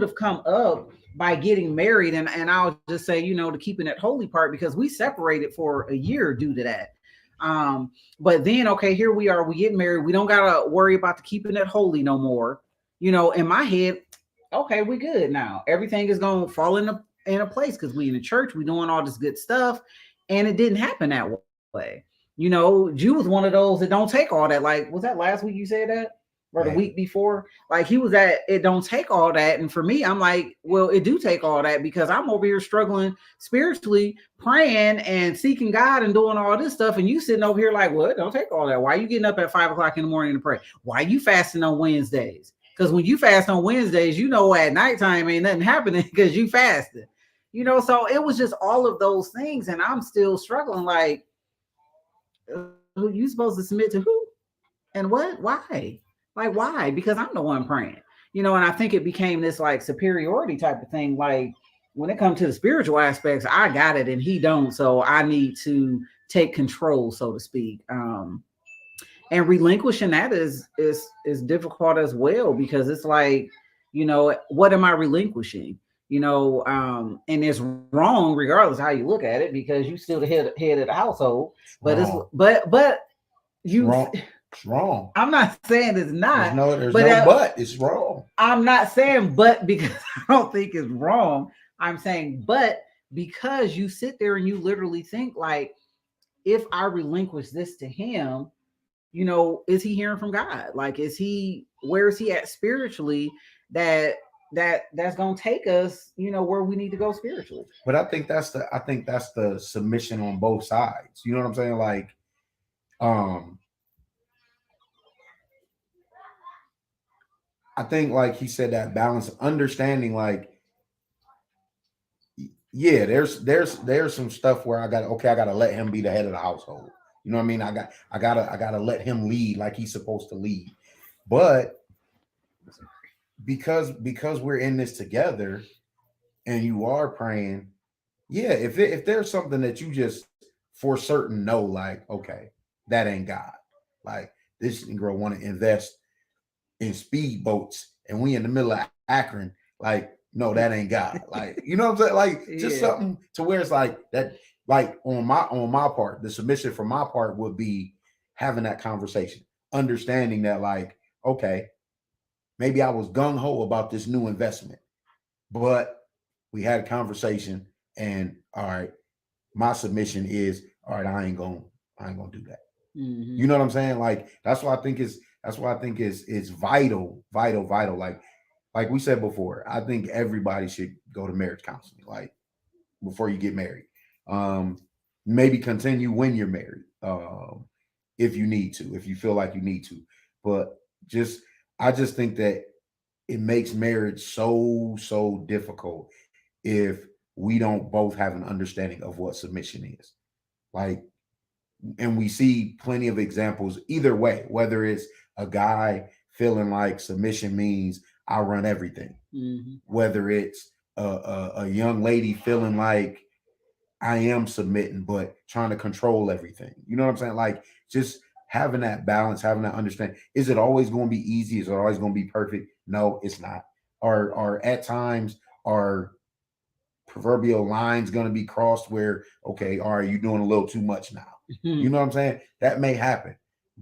have come up by getting married, and I'll just say, to keeping that holy part, because we separated for a year due to that. But then, okay, here we are, we get married, we don't gotta worry about the keeping it holy no more. In my head, okay, we good now. Everything is gonna fall in a place because we in the church, we doing all this good stuff, and it didn't happen that way. Jew was one of those that don't take all that. Like, was that last week you said that? Or the week before? Like, he was at it don't take all that. And for me, I'm like, well, it do take all that, because I'm over here struggling spiritually, praying and seeking God and doing all this stuff. And you sitting over here like, well, it don't take all that. Why are you getting up at 5 o'clock in the morning to pray? Why are you fasting on Wednesdays? Because when you fast on Wednesdays, at nighttime ain't nothing happening because you fasted. So it was just all of those things. And I'm still struggling like, who you supposed to submit to who? And what? Why? Like, why? Because I'm the one praying. And I think it became this like superiority type of thing. Like, when it comes to the spiritual aspects, I got it and he don't. So I need to take control, so to speak. And relinquishing that is difficult as well, because it's like, what am I relinquishing? And it's wrong regardless how you look at it, because you still the head of the household. But but you wrong. It's wrong. I'm not saying it's not. But it's wrong. I'm not saying but because I don't think it's wrong. I'm saying but because you sit there and you literally think like, if I relinquish this to him, is he hearing from God? Like, where is he at spiritually that's gonna take us, where we need to go spiritually. But I think that's the submission on both sides. You know what I'm saying? Like, I think, like he said, that balance of understanding, like, yeah, there's some stuff where I gotta let him be the head of the household. You know what I mean? I gotta let him lead like he's supposed to lead. But because we're in this together and you are praying, yeah, if there's something that you just for certain know, like, okay, that ain't God. Like, this girl want to invest in speedboats, and we in the middle of Akron. Like, no, that ain't God. Like, you know what I'm saying? Like, just something to where it's like that. Like on my part, the submission for my part would be having that conversation, understanding that, like, okay, maybe I was gung ho about this new investment, but we had a conversation, and all right, my submission is, all right, I ain't gonna do that. Mm-hmm. You know what I'm saying? Like, that's why I think it's vital. Like we said before, I think everybody should go to marriage counseling, like, before you get married. Maybe continue when you're married, if you need to, if you feel like you need to. But I just think that it makes marriage so difficult if we don't both have an understanding of what submission is. Like, and we see plenty of examples either way, whether it's a guy feeling like submission means I run everything, whether it's a young lady feeling like I am submitting but trying to control everything. You know what I'm saying? Like, just having that balance, having that understanding. Is it always going to be easy? Is it always going to be perfect? No, it's not. Or at times are proverbial lines going to be crossed where, okay, all right, you're doing a little too much now. You know what I'm saying? That may happen.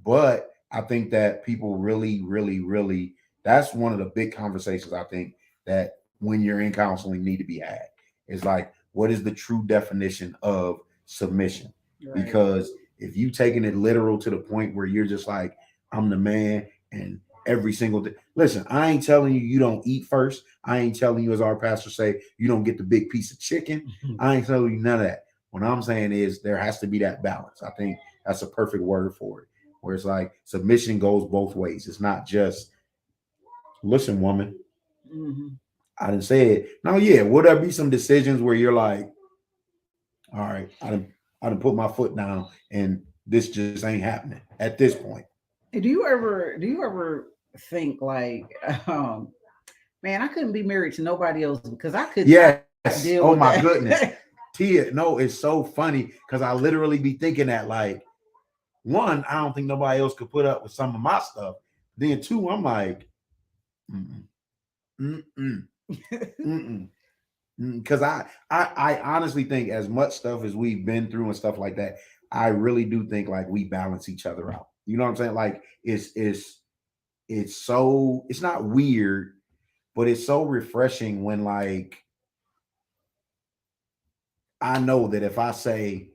But I think that people really, that's one of the big conversations I think that when you're in counseling need to be had. Is like, what is the true definition of submission? Right. Because if you taking it literal to the point where you're just like, I'm the man and every single day. Listen, I ain't telling you don't eat first. I ain't telling you, as our pastor say, you don't get the big piece of chicken. I ain't telling you none of that. What I'm saying is there has to be that balance. I think that's a perfect word for it. Where it's like submission goes both ways. It's not just, listen, woman, I didn't say it. No, yeah, will there be some decisions where you're like, all right, I done put my foot down and this just ain't happening at this point. Do you ever think like, man, I couldn't be married to nobody else because I couldn't. Yes. Oh my that. Goodness. Tia, no, it's so funny because I literally be thinking that, like, one, I don't think nobody else could put up with some of my stuff. Then two, I'm like, because I honestly think as much stuff as we've been through and stuff like that, I really do think like we balance each other out. You know what I'm saying? Like it's so, it's not weird, but it's so refreshing when, like, I know that if I say,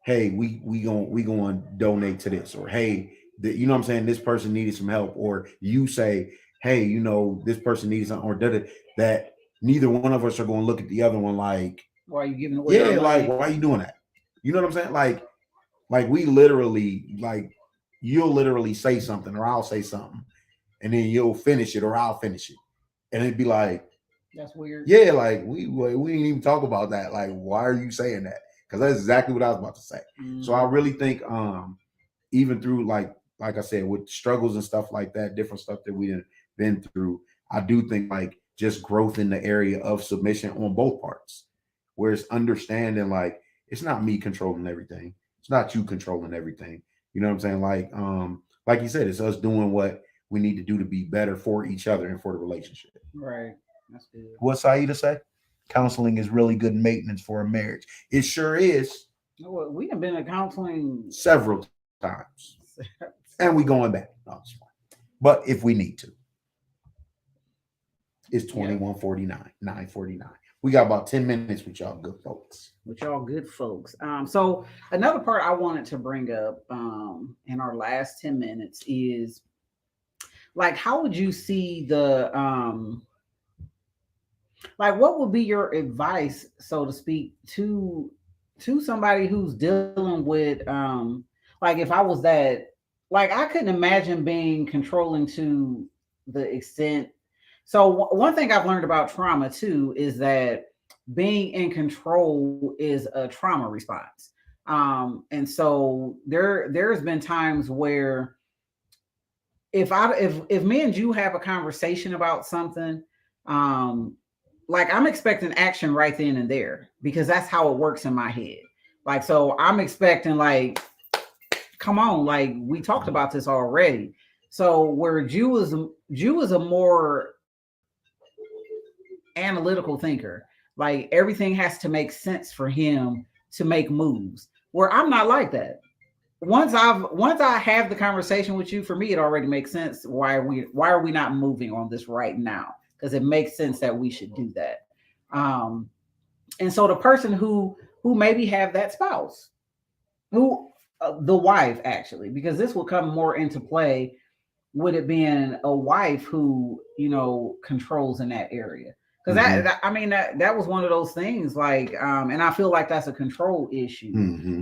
hey, we gonna donate to this, or hey, you know what I'm saying, this person needed some help, or you say, hey, you know, this person needs something, or that neither one of us are going to look at the other one like, why are you giving away? Yeah, like, why are you doing that? You know what I'm saying? Like we literally, like, you'll literally say something, or I'll say something, and then you'll finish it, or I'll finish it, and it'd be like, that's weird. Yeah, like we didn't even talk about that. Like, why are you saying that? Because that's exactly what I was about to say. So I really think, even through like I said, with struggles and stuff like that, different stuff that we've been through, I do think like just growth in the area of submission on both parts, where it's understanding like it's not me controlling everything, it's not you controlling everything. You know what I'm saying? Like you said, it's us doing what we need to do to be better for each other and for the relationship. Right. That's good. What's Saida say? Counseling is really good maintenance for a marriage. It sure is. Well, we have been in counseling several times, and we going back. No, it's fine. But if we need to, it's 21:49, 9:49. We got about 10 minutes with y'all good folks. So another part I wanted to bring up in our last 10 minutes is, like, how would you see the like, what would be your advice, so to speak, to somebody who's dealing with like, if I was that, like, I couldn't imagine being controlling to the extent. So one thing I've learned about trauma too is that being in control is a trauma response. And so there's been times where if me and you have a conversation about something, like, I'm expecting action right then and there, because that's how it works in my head. Like, so I'm expecting, like, come on, like we talked about this already. So where Jew is a more analytical thinker. Like everything has to make sense for him to make moves. Where I'm not like that. Once I have the conversation with you, for me it already makes sense why are we not moving on this right now? Because it makes sense that we should do that. Um, and so the person who maybe have that spouse, who the wife actually, because this will come more into play with it being a wife who controls in that area. Because I mean that was one of those things, like, and I feel like that's a control issue.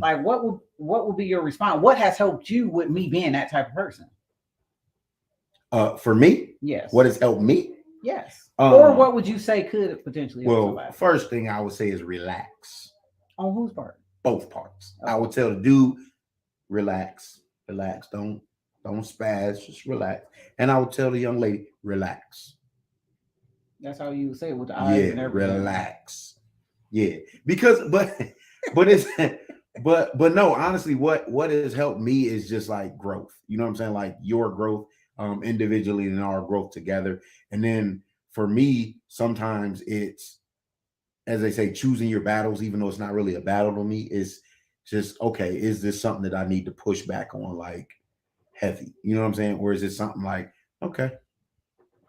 Like, what would be your response? What has helped you with me being that type of person? For me, yes. What has helped me? Yes. Or what would you say could potentially help well, somebody? First thing I would say is relax. On whose part? Both parts. Okay. I would tell the dude, relax, don't spaz, just relax. And I would tell the young lady, relax. That's how you say it, with the eyes and everything. Relax. Yeah, because but it's but no, honestly, what has helped me is just like growth. You know what I'm saying? Like your growth individually and our growth together. And then for me, sometimes it's, as they say, choosing your battles, even though it's not really a battle to me, is just, okay, is this something that I need to push back on, like heavy? You know what I'm saying? Or is it something like, okay,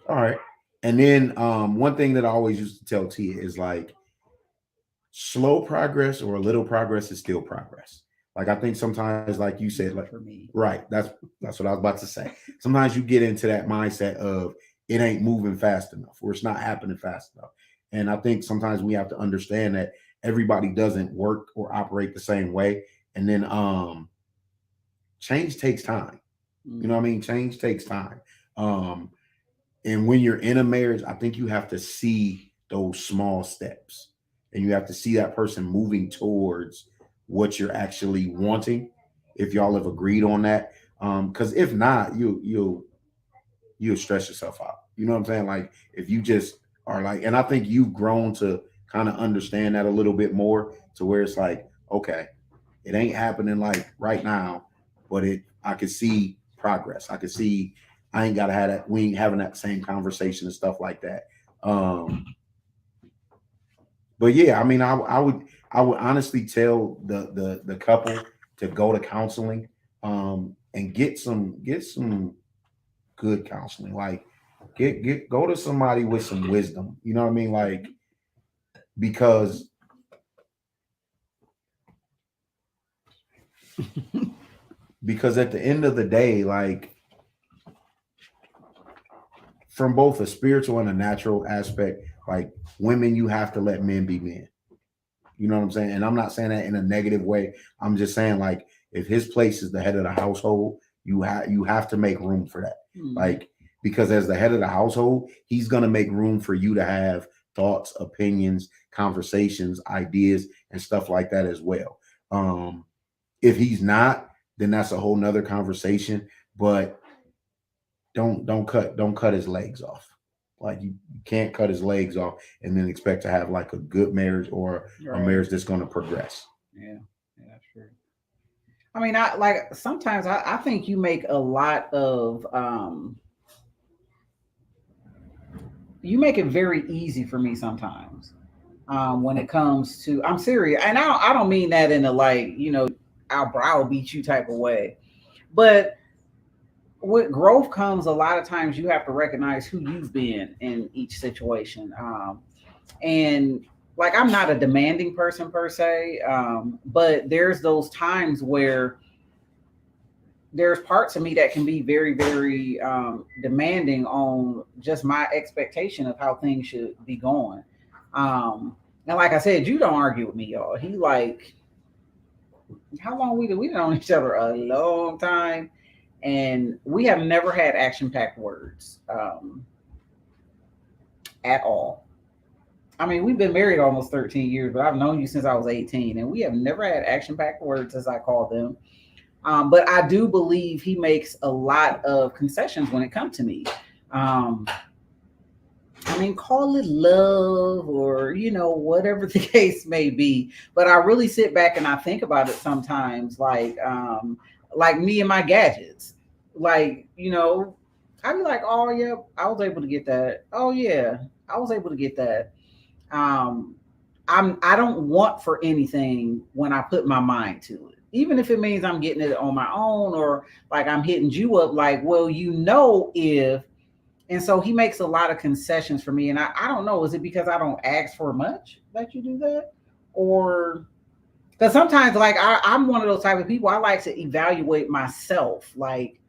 all right. And then one thing that I always used to tell Tia is like, slow progress or a little progress is still progress. Like, I think sometimes, like you said, like, for me, right, that's what I was about to say. Sometimes you get into that mindset of it ain't moving fast enough or it's not happening fast enough. And I think sometimes we have to understand that everybody doesn't work or operate the same way. And then change takes time. You know what I mean? Change takes time. And when you're in a marriage, I think you have to see those small steps and you have to see that person moving towards what you're actually wanting. If y'all have agreed on that. Because if not, you'll stress yourself out. You know what I'm saying? Like, if you just are like, and I think you've grown to kind of understand that a little bit more, to where it's like, okay, it ain't happening like right now, but I could see progress. I could see I ain't gotta have that. We ain't having that same conversation and stuff like that. But yeah, I mean, I would honestly tell the couple to go to counseling, and get some good counseling. Like, go to somebody with some wisdom. You know what I mean? Like, because at the end of the day, like, from both a spiritual and a natural aspect, like, women, you have to let men be men. You know what I'm saying? And I'm not saying that in a negative way. I'm just saying, like, if his place is the head of the household, you have to make room for that. Like, because as the head of the household, he's going to make room for you to have thoughts, opinions, conversations, ideas, and stuff like that as well. If he's not, then that's a whole nother conversation. But don't cut his legs off. Like, you can't cut his legs off and then expect to have like a good marriage or a marriage that's going to progress. Yeah, that's true. I mean, sometimes I think you make a lot of you make it very easy for me sometimes, when it comes to, I'm serious, and I don't mean that in a, like, I'll browbeat you type of way, but with growth comes a lot of times you have to recognize who you've been in each situation. And like, I'm not a demanding person per se, but there's those times where there's parts of me that can be very, very demanding on just my expectation of how things should be going. And like I said, you don't argue with me, y'all. He like, how long we've known each other? A long time. And we have never had action-packed words at all. I mean, we've been married almost 13 years, but I've known you since I was 18, and we have never had action-packed words, as I call them. But I do believe he makes a lot of concessions when it comes to me. I mean, call it love or, whatever the case may be. But I really sit back and I think about it sometimes, like me and my gadgets. Like, I'd be like, oh yeah, I was able to get that. Oh yeah, I was able to get that. Um, I don't want for anything when I put my mind to it. Even if it means I'm getting it on my own or like I'm hitting you up, like, well, if and so he makes a lot of concessions for me. And I don't know, is it because I don't ask for much that you do that? Or because sometimes like I'm one of those type of people, I like to evaluate myself. Like,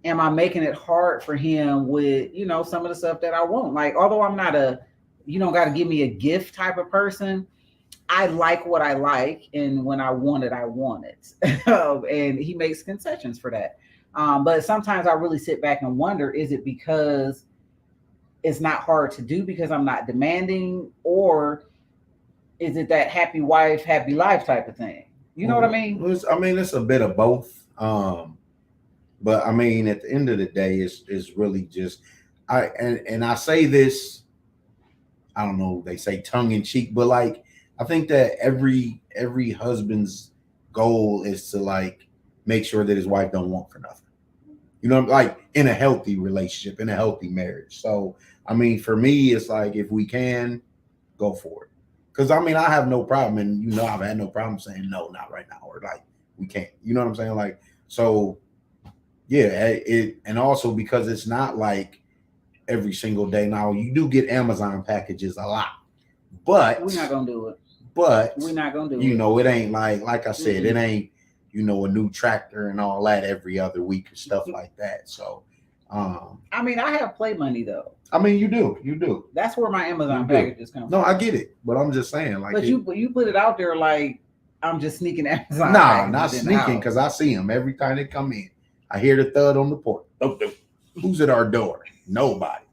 am I making it hard for him with, some of the stuff that I want? Like, although I'm not you don't got to give me a gift type of person. I like what I like, and when I want it, I want it. And he makes concessions for that. But sometimes I really sit back and wonder: is it because it's not hard to do because I'm not demanding, or is it that happy wife, happy life type of thing? You know what I mean? It's a bit of both. But I mean, at the end of the day, it's really just and I say this. I don't know. They say tongue in cheek, but like I think that every husband's goal is to like make sure that his wife don't want for nothing. Like in a healthy relationship, in a healthy marriage. So I mean, for me, it's like if we can go for it, because I mean, I have no problem, and I've had no problem saying no, not right now, or like we can't. You know what I'm saying? Like so, yeah. And also because it's not like every single day. Now you do get Amazon packages a lot, but we're not gonna do it. But we're not gonna do it. It ain't like I said, it ain't a new tractor and all that every other week and stuff like that. So, I mean, I have play money though. I mean, you do. That's where my Amazon packages come from. No, I get it, but I'm just saying, like, but you put it out there like I'm just sneaking Amazon. Nah, not sneaking because I see them every time they come in. I hear the thud on the porch. Who's at our door? Nobody.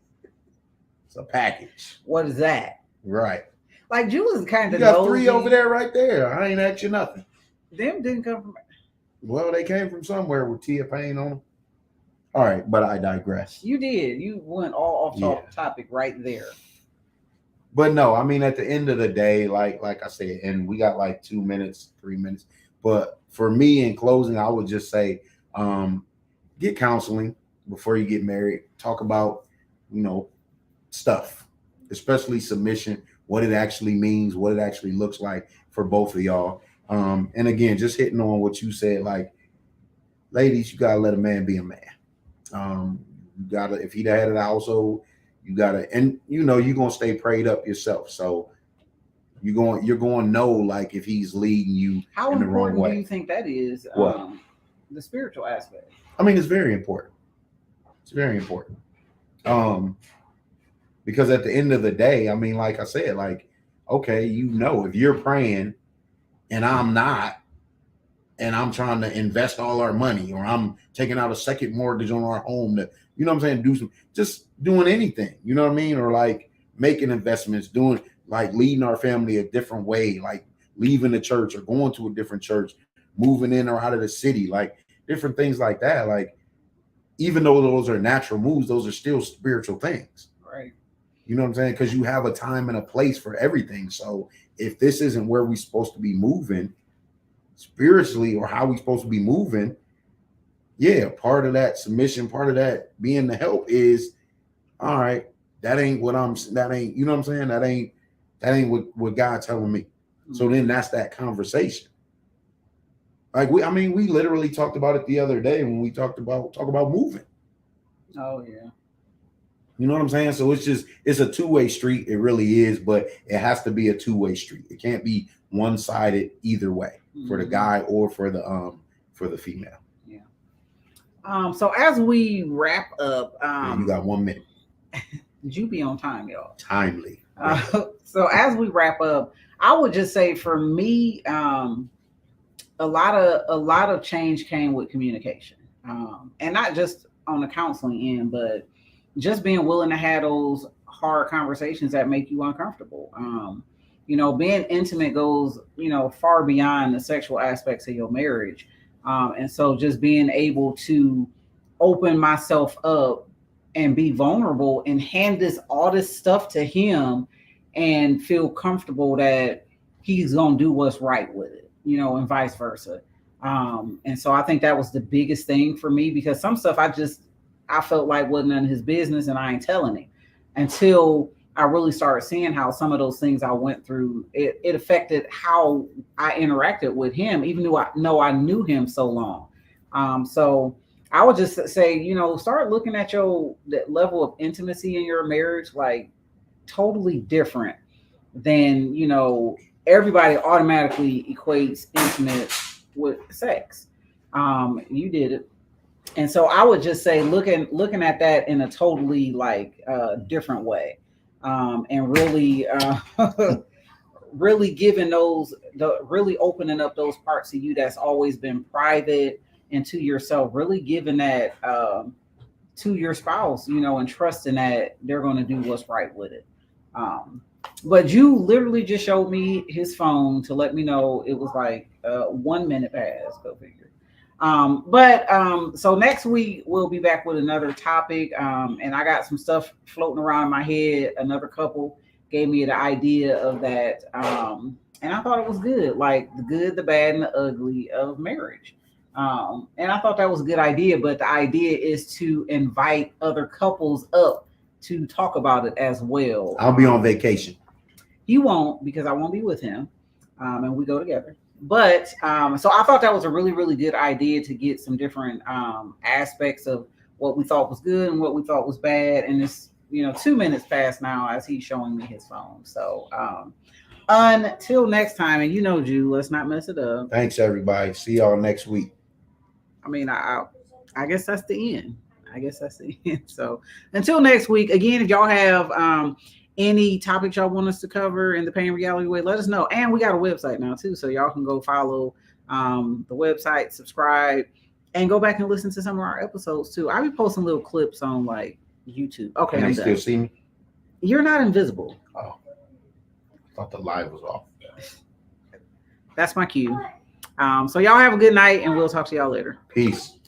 It's a package. What is that? Right. Like Jules kind of. You got 3 over there, right there. I ain't asked you nothing. Them didn't come from. Well, they came from somewhere with Tia Payne on them. All right, but I digress. You did. You went all off topic right there. But no, I mean, at the end of the day, like I said, and we got like 2 minutes, 3 minutes. But for me, in closing, I would just say, get counseling before you get married. Talk about, stuff, especially submission, what it actually means, what it actually looks like for both of y'all. And again, just hitting on what you said, like, ladies, you gotta let a man be a man. You gotta, if he the head of the household, you gotta, and you're gonna stay prayed up yourself. So you're going to know, like, if he's leading you how in the wrong way. How important do you think that is? What? The spiritual aspect. I mean, it's very important. It's very important. Because at the end of the day, I mean, like I said, like, okay, if you're praying and I'm not, and I'm trying to invest all our money, or I'm taking out a second mortgage on our home to, just doing anything, you know what I mean? Or like making investments, doing like leading our family a different way, like leaving the church or going to a different church, moving in or out of the city, like different things like that. Like, even though those are natural moves, those are still spiritual things. Right. You know what I'm saying? Because you have a time and a place for everything. So if this isn't where we're supposed to be moving spiritually, or how we're supposed to be moving, part of that submission, part of that being the help is, all right, that ain't, you know what I'm saying? That ain't what God's telling me. Mm-hmm. So then that's that conversation. Like we literally talked about it the other day when we talk about moving. Oh yeah. You know what I'm saying? So it's a 2-way street. It really is, but it has to be a 2-way street. It can't be one-sided either way, for the guy or for the female. Yeah. So as we wrap up, you got 1 minute. Did you be on time, y'all? Timely. So as we wrap up, I would just say for me, a lot of change came with communication, and not just on the counseling end, but just being willing to have those hard conversations that make you uncomfortable. Being intimate goes, far beyond the sexual aspects of your marriage. And so just being able to open myself up and be vulnerable and hand all this stuff to him and feel comfortable that he's gonna do what's right with it, and vice versa. And so I think that was the biggest thing for me, because some stuff I felt like wasn't none of his business, and I ain't telling him until I really started seeing how some of those things I went through, it affected how I interacted with him, even though I knew him so long. So I would just say, start looking at that level of intimacy in your marriage, like totally different than, everybody automatically equates intimate with sex. You did it. And so I would just say looking at that in a totally like different way, and really really giving really opening up those parts of you that's always been private, and to yourself, really giving that to your spouse, and trusting that they're going to do what's right with it. But you literally just showed me his phone to let me know it was like 1 minute past. Go figure. So next week we'll be back with another topic. And I got some stuff floating around in my head. Another couple gave me the idea of that. And I thought it was good, like the good, the bad, and the ugly of marriage. And I thought that was a good idea, but the idea is to invite other couples up to talk about it as well. I'll be on vacation. You won't, because I won't be with him, and we go together. But so I thought that was a really, really good idea to get some different aspects of what we thought was good and what we thought was bad. And it's 2 minutes past now as he's showing me his phone. So until next time, and Jew, let's not mess it up. Thanks, everybody. See y'all next week. I mean, I guess that's the end. So until next week, again, if y'all have any topics y'all want us to cover in the Pain Reality Way, let us know. And we got a website now too, so y'all can go follow the website, subscribe, and go back and listen to some of our episodes too. I'll be posting little clips on like YouTube. Okay, can they still see me? You're not invisible. Oh, I thought the live was off. That's my cue. So y'all have a good night, and we'll talk to y'all later. Peace.